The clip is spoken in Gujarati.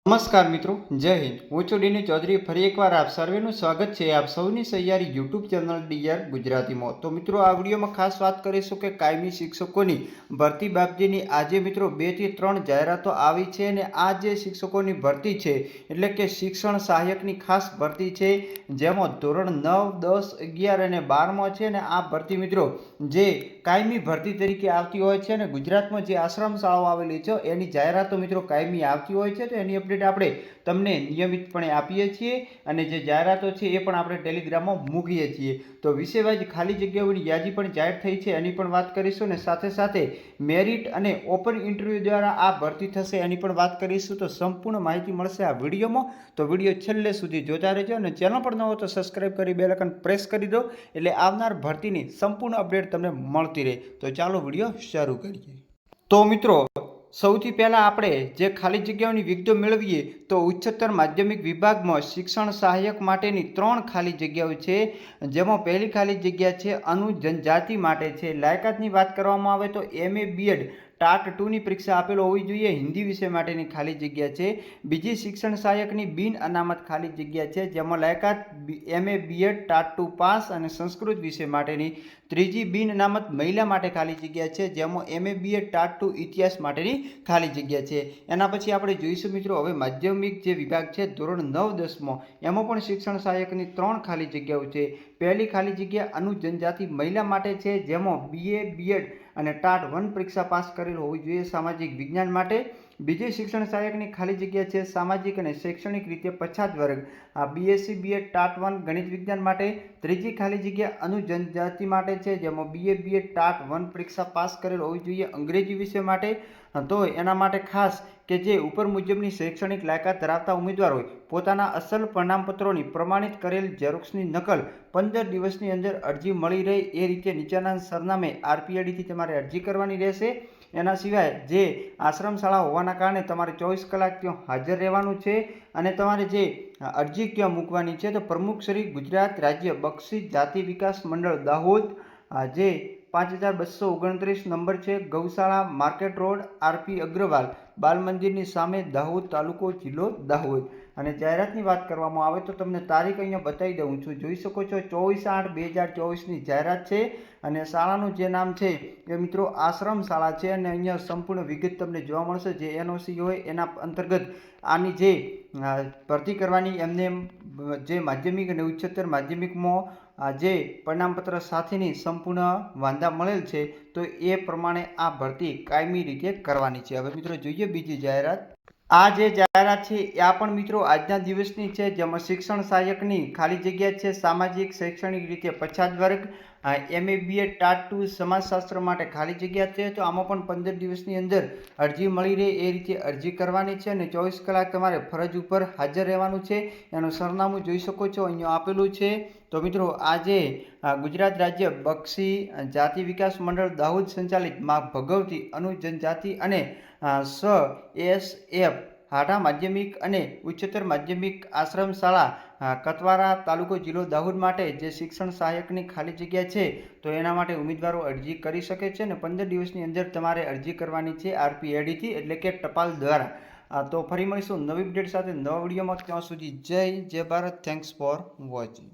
નમસ્કાર મિત્રો, જય હિન્દ। હું છું ડીની ચૌધરી। ફરી એકવાર આપ સર્વેનું સ્વાગત છે આપ સૌની સહિયારી યુટ્યુબ ચેનલ ડીઆર ગુજરાતીમાં। તો મિત્રો, આ વિડીયોમાં ખાસ વાત કરીશું કે કાયમી શિક્ષકોની ભરતી બાબતેની આજે મિત્રો 2 થી 3 જાહેરાતો આવી છે અને આ જે શિક્ષકોની ભરતી છે એટલે કે શિક્ષણ સહાયકની ખાસ ભરતી છે, જેમાં ધોરણ 9, 10, 11 અને 12માં છે અને આ ભરતી મિત્રો જે કાયમી ભરતી તરીકે આવતી હોય છે અને ગુજરાતમાં જે આશ્રમ શાળાઓ આવેલી છે એની જાહેરાતો મિત્રો કાયમી આવતી હોય છે, તો એની અપડેટ આપણે તમને નિયમિતપણે આપીએ છીએ અને જે જાહેરાતો છે એ પણ આપણે ટેલિગ્રામમાં મૂકીએ છીએ। તો વિષયવાઇઝ ખાલી જગ્યાઓની યાદી પણ જાહેર થઈ છે એની પણ વાત કરીશું અને સાથે સાથે મેરિટ અને ઓપન ઇન્ટરવ્યૂ દ્વારા આ ભરતી થશે એની પણ વાત કરીશું। તો સંપૂર્ણ માહિતી મળશે આ વિડીયોમાં, તો વિડીયો છેલ્લે સુધી જોતા રહેજો અને ચેનલ પર ન હો તો સબસ્ક્રાઇબ કરી બેલ આઇકન પ્રેસ કરી દો એટલે આવનાર ભરતીની સંપૂર્ણ અપડેટ તમને મળતી રહે। તો ચાલો વિડીયો શરૂ કરીએ। તો મિત્રો, સૌથી પહેલાં આપણે જે ખાલી જગ્યાઓની વિગતો મેળવીએ તો ઉચ્ચતર માધ્યમિક વિભાગમાં શિક્ષણ સહાયક માટેની 3 ખાલી જગ્યાઓ છે, જેમાં પહેલી ખાલી જગ્યા છે અનુજનજાતિ માટે છે। લાયકાતની વાત કરવામાં આવે તો MA BEd ટાટ 2ની પરીક્ષા આપેલો હોવી જોઈએ, હિન્દી વિષય માટેની ખાલી જગ્યા છે। બીજી શિક્ષણ સહાયકની બિન અનામત ખાલી જગ્યા છે, જેમાં લાયકાત MA BEd ટાટ 2 પાસ અને સંસ્કૃત વિષય માટેની। ત્રીજી બિન અનામત મહિલા માટે ખાલી જગ્યા છે, જેમાં MA BEd ટાટ 2 ઇતિહાસ માટેની ખાલી જગ્યા છે। એના પછી આપણે જોઈશું મિત્રો હવે માધ્યમિક જે વિભાગ છે ધોરણ 9, 10માં એમાં પણ શિક્ષણ સહાયકની 3 ખાલી જગ્યાઓ છે। પહેલી ખાલી જગ્યા અનુજનજાતિ મહિલા માટે છે, જેમાં BA BEd અને ટાટ 1 પરીક્ષા પાસ કરેલ હોવી જોઈએ સામાજિક વિજ્ઞાન માટે। બીજી શિક્ષણ સહાયકની ખાલી જગ્યા છે સામાજિક અને શૈક્ષણિક રીતે પછાત વર્ગ, આ BSc BEd ટાટ 1 ગણિત વિજ્ઞાન માટે। ત્રીજી ખાલી જગ્યા અનુજનજાતિ માટે છે, જેમાં BA BEd ટાટ 1 પરીક્ષા પાસ કરેલ હોવી જોઈએ અંગ્રેજી વિષય માટે। તો એના માટે ખાસ કે જે ઉપર મુજબની શૈક્ષણિક લાયકાત ધરાવતા ઉમેદવાર હોય પોતાના અસલ પ્રમાણપત્રોની પ્રમાણિત કરેલ ઝેરોક્ષની નકલ 15 દિવસની અંદર અરજી મળી રહે એ રીતે નીચેના સરનામે RPID થી તમારે અરજી કરવાની રહેશે। એના સિવાય જે આશ્રમ શાળા હોવાના કારણે તમારે 24 કલાક ત્યાં હાજર રહેવાનું છે અને તમારે જે અરજી ક્યાં મૂકવાની છે તો પ્રમુખ શ્રી ગુજરાત રાજ્ય બક્ષી જાતિ વિકાસ મંડળ દાહોદ, જે 5229 નંબર છે, ગૌશાળા માર્કેટ રોડ, RP અગ્રવાલ બાલ મંદિરની સામે, દાહોદ તાલુકો, જિલ્લો દાહોદ। અને જાહેરાતની વાત કરવામાં આવે તો તમને તારીખ અહીંયા બતાવી દઉં છું, જોઈ શકો છો 24/8/2024ની જાહેરાત છે અને શાળાનું જે નામ છે એ મિત્રો આશ્રમ શાળા છે અને અહીંયા સંપૂર્ણ વિગત તમને જોવા મળશે। જે NOC હોય એના અંતર્ગત આની જે ભરતી કરવાની એમને જે માધ્યમિક અને ઉચ્ચતર માધ્યમિકમાં જે પરિણામપત્ર સાથેની સંપૂર્ણ વાંધા મળેલ છે તો એ પ્રમાણે આ ભરતી કાયમી રીતે કરવાની છે। હવે મિત્રો જોઈએ બીજી જાહેરાત। આ જે જાહેરાત છે આ પણ મિત્રો આજના દિવસની છે, જેમાં શિક્ષણ સહાયકની ખાલી જગ્યા છે સામાજિક શૈક્ષણિક રીતે પછાત વર્ગ, MA BEd ટાટ 2 સમાજશાસ્ત્ર માટે ખાલી જગ્યા છે। તો આમાં પણ 15 દિવસની અંદર અરજી મળી રહે એ રીતે અરજી કરવાની છે અને 24 કલાક તમારે ફરજ ઉપર હાજર રહેવાનું છે। એનું સરનામું જોઈ શકો છો અહીંયા આપેલું છે। તો મિત્રો આજે ગુજરાત રાજ્ય બક્ષી જાતિ વિકાસ મંડળ દાહોદ સંચાલિત મા ભગવતી અનુજનજાતિ અને SF હાટા માધ્યમિક અને ઉચ્ચતર માધ્યમિક આશ્રમ શાળા કતવારા તાલુકો જિલ્લો દાહોદ માટે જે શિક્ષણ સહાયકની ખાલી જગ્યા છે તો એના માટે ઉમેદવારો અરજી કરી શકે છે અને 15 દિવસની અંદર તમારે અરજી કરવાની છે RPID થી એટલે કે ટપાલ દ્વારા। તો ફરી મળીશું નવી અપડેટ સાથે નવા વિડીયોમાં, ત્યાં સુધી જય ભારત, થેન્ક્સ ફોર વોચિંગ।